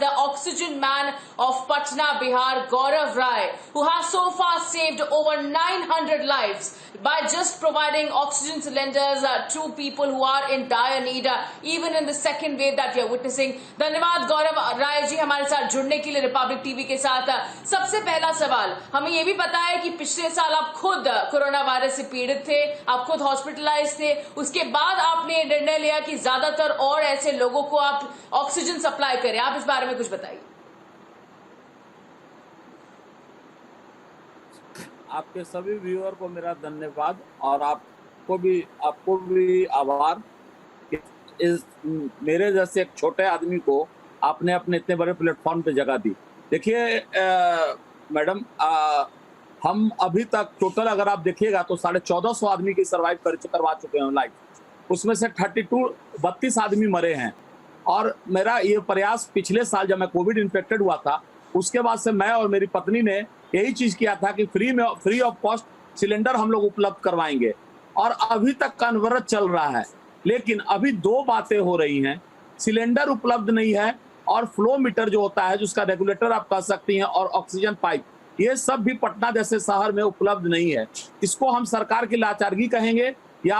the oxygen man of Patna, Bihar, Gaurav Rai, who has so far saved over 900 lives by just providing oxygen cylinders to people who are in dire need, even in the second wave that we are witnessing. धन्यवाद गौरव राय जी हमारे साथ जुड़ने के लिए Republic TV के साथ। सबसे पहला सवाल, हमें ये भी पता है कि पिछले साल आप खुद कोरोना वायरस से पीड़ित थे, आप खुद हॉस्पिटलाइज थे, उसके बाद आपने निर्णय लिया कि ज्यादातर और ऐसे लोगों को आप ऑक्सीजन सप्लाई करें। आप इस बारे में कुछ बताइए। आपके सभी व्यूअर को मेरा धन्यवाद और आपको भी आभार कि इस मेरे जैसे एक छोटे आदमी को आपने अपने इतने बड़े प्लेटफॉर्म पे जगह दी। देखिए मैडम, हम अभी तक टोटल अगर आप देखिएगा तो 1450 आदमी की सर्वाइव करवा चुके हैं लाइफ, उसमें से 32 आदमी मरे हैं। और मेरा ये प्रयास पिछले साल जब मैं कोविड इन्फेक्टेड हुआ था उसके बाद से मैं और मेरी पत्नी ने यही चीज किया था कि फ्री ऑफ कॉस्ट सिलेंडर हम लोग उपलब्ध करवाएंगे, और अभी तक का अनवरत चल रहा है। लेकिन अभी दो बातें हो रही हैं, सिलेंडर उपलब्ध नहीं है और फ्लो मीटर जो होता है जिसका रेगुलेटर आप कह सकती हैं, और ऑक्सीजन पाइप, ये सब भी पटना जैसे शहर में उपलब्ध नहीं है। इसको हम सरकार की लाचारगी कहेंगे या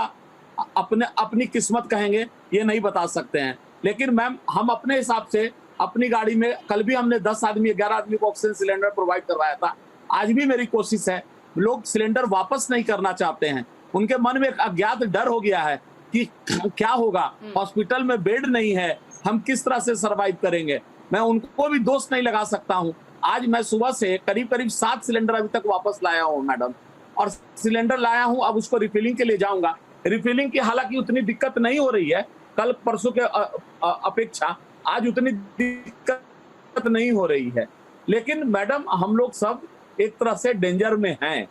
अपनी किस्मत कहेंगे, ये नहीं बता सकते हैं। लेकिन मैम, हम अपने हिसाब से अपनी गाड़ी में कल भी हमने 11 आदमी को ऑक्सीजन सिलेंडर प्रोवाइड करवाया था। आज भी मेरी कोशिश है, लोग सिलेंडर वापस नहीं करना चाहते हैं, उनके मन में एक अज्ञात डर हो गया है कि क्या होगा, हॉस्पिटल में बेड नहीं है, हम किस तरह से सरवाइव करेंगे। मैं उनको भी दोष नहीं लगा सकता हूं। आज मैं सुबह से करीब 7 सिलेंडर अभी तक वापस लाया हूं मैडम, और सिलेंडर लाया हूं, अब उसको रिफिलिंग के लिए जाऊंगा। रिफिलिंग की हालांकि उतनी दिक्कत नहीं हो रही है कल परसों के अपेक्षा, आज उतनी दिक्कत नहीं हो रही है। लेकिन मैडम, हम लोग सब एक तरह से डेंजर में हैं।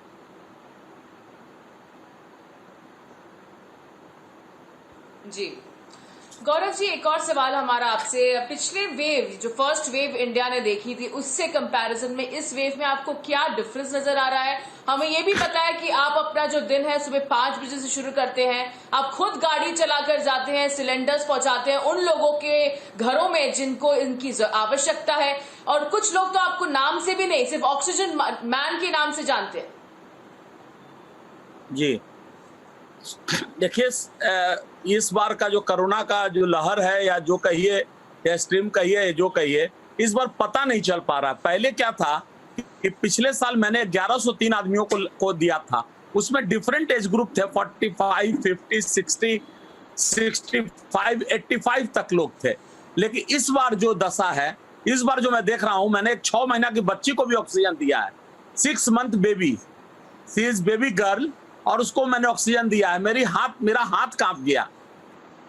जी गौरव जी, एक और सवाल हमारा आपसे, पिछले वेव जो फर्स्ट वेव इंडिया ने देखी थी उससे कंपैरिजन में इस वेव में आपको क्या डिफरेंस नजर आ रहा है? हमें यह भी पता है कि आप अपना जो दिन है सुबह 5 बजे से शुरू करते हैं, आप खुद गाड़ी चलाकर जाते हैं, सिलेंडर्स पहुंचाते हैं उन लोगों के घरों में जिनको इनकी आवश्यकता है, और कुछ लोग तो आपको नाम से भी नहीं, सिर्फ ऑक्सीजन मैन के नाम से जानते हैं। जी देखिए, इस बार का जो कोरोना का जो लहर है, या जो कहिए या स्ट्रीम कहिए, जो कहिए, इस बार पता नहीं चल पा रहा। पहले क्या था कि पिछले साल मैंने 1103 आदमियों को दिया था, उसमें डिफरेंट एज ग्रुप थे, 45, 50, 60, 65, 85 तक लोग थे। लेकिन इस बार जो दशा है, इस बार जो मैं देख रहा हूं, मैंने एक 6 महीना की बच्ची को भी ऑक्सीजन दिया है, 6 month baby, she is baby girl, और उसको मैंने ऑक्सीजन दिया है। मेरा हाथ कांप गया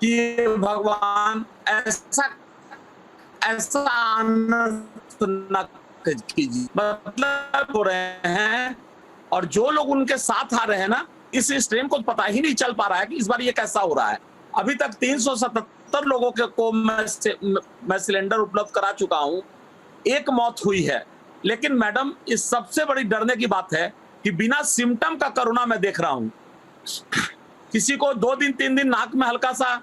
कि भगवान ऐसा आनंद न कीजिए, मतलब हो रहे हैं। और जो लोग उनके साथ आ रहे हैं ना, इस स्ट्रीम को पता ही नहीं चल पा रहा है कि इस बार ये कैसा हो रहा है। अभी तक 377 लोगों को मैं सिलेंडर उपलब्ध करा चुका हूं, 1 मौत हुई है। लेकिन मैडम, इस सबसे बड़ी डरने की बात है कि बिना सिम्टम का कोरोना मैं देख रहा हूं। किसी को 2 दिन 3 दिन नाक में हल्का सा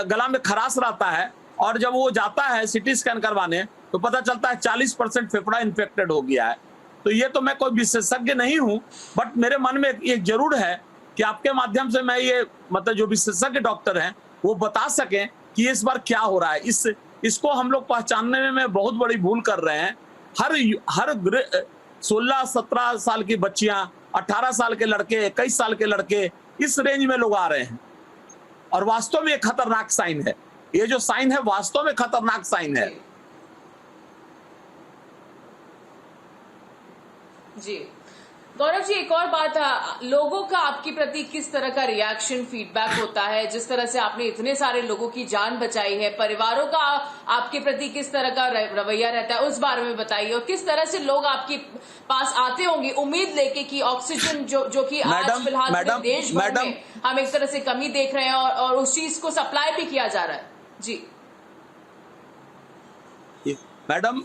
गला में खराश रहता है, और जब वो जाता है सिटी स्कैन करवाने तो पता चलता है 40% फेफड़ा इन्फेक्टेड हो गया है। तो ये तो मैं कोई विशेषज्ञ नहीं हूं, बट मेरे मन में एक जरूर है कि आपके माध्यम से मैं ये, मतलब जो विशेषज्ञ डॉक्टर हैं वो बता सकें कि इस बार क्या हो रहा है। इसको हम लोग पहचानने में बहुत बड़ी भूल कर रहे हैं। हर 16-17 साल की बच्चियां, 18 साल के लड़के, 21 साल के लड़के, इस रेंज में लोग आ रहे हैं, और वास्तव में एक खतरनाक साइन है। ये जो साइन है वास्तव में खतरनाक साइन है। जी गौरव जी, एक और बात, लोगों का आपके प्रति किस तरह का रिएक्शन, फीडबैक होता है? जिस तरह से आपने इतने सारे लोगों की जान बचाई है, परिवारों का आपके प्रति किस तरह का रवैया रहता है, उस बारे में बताइए। और किस तरह से लोग आपके पास आते होंगे उम्मीद लेके कि ऑक्सीजन जो कि आज फिलहाल पूरे देश भर में हम एक तरह से कमी देख रहे हैं, और उस चीज को सप्लाई भी किया जा रहा है। जी मैडम,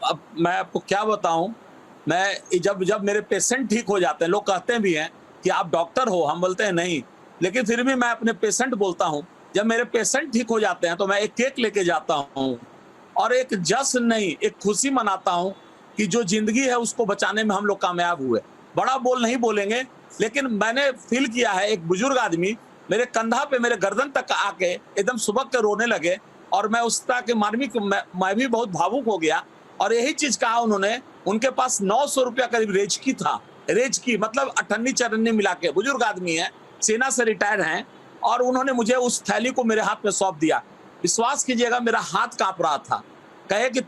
अब मैं आपको क्या बताऊं, मैं जब मेरे पेशेंट ठीक हो जाते हैं, लोग कहते भी हैं कि आप डॉक्टर हो, हम बोलते हैं नहीं, लेकिन फिर भी मैं अपने पेशेंट बोलता हूं। जब मेरे पेशेंट ठीक हो जाते हैं तो मैं एक केक लेके जाता हूं, और एक जश्न नहीं, एक खुशी मनाता हूं कि जो जिंदगी है उसको बचाने में हम लोग कामयाब हुए। बड़ा बोल नहीं बोलेंगे, लेकिन मैंने फील किया है, एक बुजुर्ग आदमी मेरे कंधा पे, मेरे गर्दन तक आके एकदम सुबह के रोने लगे, और मैं उस तरह के मानवी मैं भी बहुत भावुक हो गया। और यही चीज कहा उन्होंने, उनके पास 900 रुपया करीब रेजकी था, रेजकी मतलब अठन्नी चरन्नी मिला के, बुजुर्ग आदमी है, सेना से रिटायर हैं, और उन्होंने मुझे उस थैली को मेरे हाथ में सौंप दिया। विश्वास कीजिएगा, मेरा हाथ कांप रहा था। कहे कि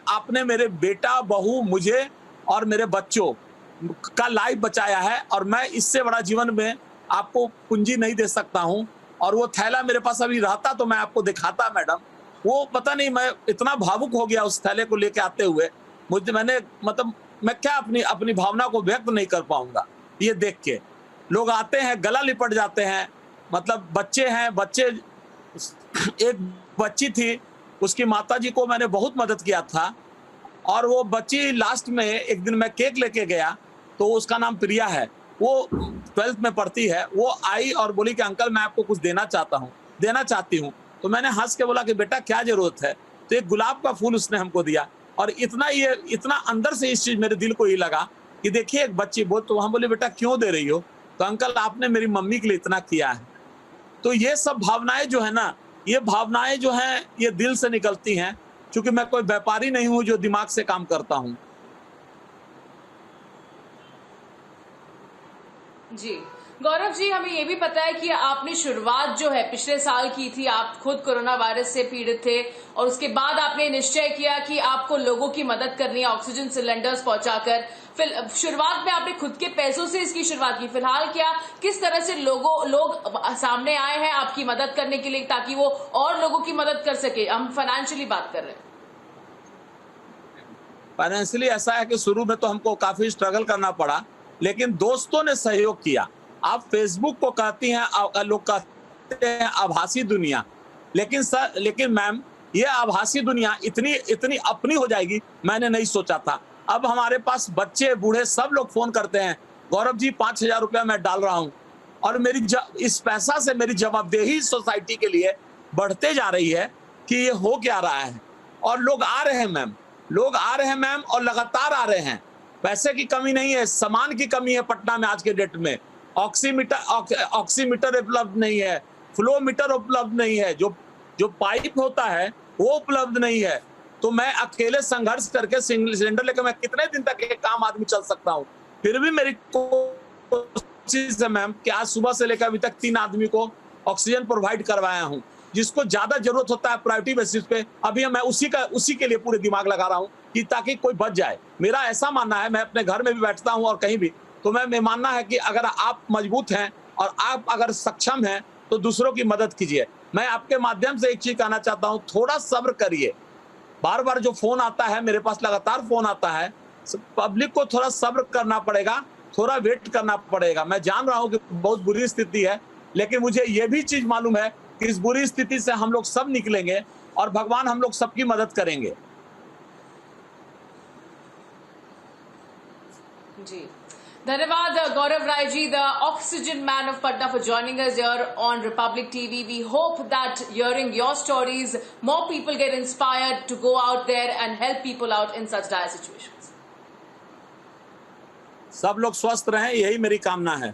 आपने मेरे बेटा, बहू, मुझे और मेरे बच्चों का लाइफ बचाया है, और मैं इससे बड़ा जीवन में आपको पूंजी नहीं दे सकता हूं। और वो थैला मेरे पास अभी रहता तो मैं आपको दिखाता मैडम। वो पता नहीं, मैं इतना भावुक हो गया उस थैले को लेके आते हुए। मैंने मतलब मैं क्या अपनी भावना को व्यक्त नहीं कर पाऊंगा। ये देख के लोग आते हैं, गला लिपट जाते हैं। मतलब बच्चे हैं, एक बच्ची थी, उसकी माताजी को मैंने बहुत मदद किया था, और वो बच्ची लास्ट में एक दिन मैं केक लेके गया, तो उसका नाम प्रिया है, वो 12th में पढ़ती है। वो आई और बोली कि अंकल मैं आपको कुछ देना चाहती हूँ। तो मैंने हंस के बोला कि बेटा क्या जरूरत है? तो एक गुलाब का फूल उसने हमको दिया, और इतना अंदर से इस चीज मेरे दिल को ये लगा कि देखिए एक बच्ची बहुत, तो हम बोले बेटा क्यों दे रही हो? तो अंकल आपने मेरी मम्मी के लिए इतना किया है। तो ये सब भावनाएं जो है ना, ये भावनाएं जो हैं ये दिल से निकलती हैं, क्योंकि मैं कोई व्यापारी नहीं हूं जो दिमाग से काम करता हूं। जी गौरव जी, हमें ये भी पता है कि आपने शुरुआत जो है पिछले साल की थी। आप खुद कोरोना वायरस से पीड़ित थे, और उसके बाद आपने निश्चय किया कि आपको लोगों की मदद करनी है, ऑक्सीजन सिलेंडर्स पहुंचाकर। फिर शुरुआत में आपने खुद के पैसों से इसकी शुरुआत की। फिलहाल क्या किस तरह से लोग सामने आए हैं आपकी मदद करने के लिए, ताकि वो और लोगों की मदद कर सके? हम फाइनेंशियली बात कर रहे हैं। फाइनेंशियली ऐसा है कि शुरू में तो हमको काफी स्ट्रगल करना पड़ा, लेकिन दोस्तों ने सहयोग किया। आप फेसबुक को कहती हैं, लोग कहते हैं आभासी दुनिया, लेकिन मैम ये आभासी दुनिया इतनी अपनी हो जाएगी, मैंने नहीं सोचा था। अब हमारे पास बच्चे बूढ़े सब लोग फोन करते हैं, गौरव जी 5000 रुपया मैं डाल रहा हूं, और इस पैसा से मेरी जवाबदेही सोसाइटी के लिए बढ़ते जा रही है कि ये हो क्या रहा है। और लोग आ रहे हैं मैम, और लगातार आ रहे हैं। पैसे की कमी नहीं है, सामान की कमी है पटना में आज के डेट में। ऑक्सीमीटर उपलब्ध नहीं है, फ्लो मीटर उपलब्ध नहीं है, जो पाइप होता है वो उपलब्ध नहीं है। तो मैं अकेले संघर्ष करके सिलेंडर लेकर मैं कितने दिन तक एक काम आदमी चल सकता हूँ? फिर भी मेरी कोशिश है मैम कि आज सुबह से लेकर अभी तक 3 आदमी को ऑक्सीजन प्रोवाइड करवाया हूँ। जिसको ज्यादा जरूरत होता है प्रायोरिटी बेसिस पे, अभी मैं उसी के लिए पूरे दिमाग लगा रहा हूँ कि ताकि कोई बच जाए। मेरा ऐसा मानना है, मैं अपने घर में भी बैठता हूँ और कहीं भी, तो मैं मानना है कि अगर आप मजबूत हैं और आप अगर सक्षम हैं तो दूसरों की मदद कीजिए। मैं आपके माध्यम से एक चीज कहना चाहता हूँ, थोड़ा सब्र करिए। बार बार जो फोन आता है, मेरे पास लगातार फोन आता है, पब्लिक को थोड़ा सब्र करना पड़ेगा, थोड़ा वेट करना पड़ेगा। मैं जान रहा हूँ कि बहुत बुरी स्थिति है, लेकिन मुझे ये भी चीज मालूम है कि इस बुरी स्थिति से हम लोग सब निकलेंगे और भगवान हम लोग सबकी मदद करेंगे। जी धन्यवाद Gaurav Rai ji, the oxygen man of Patna, for joining us here on Republic TV. We hope that hearing your stories, more people get inspired to go out there and help people out in such dire situations. सब लोग स्वस्थ रहें, यही मेरी कामना है।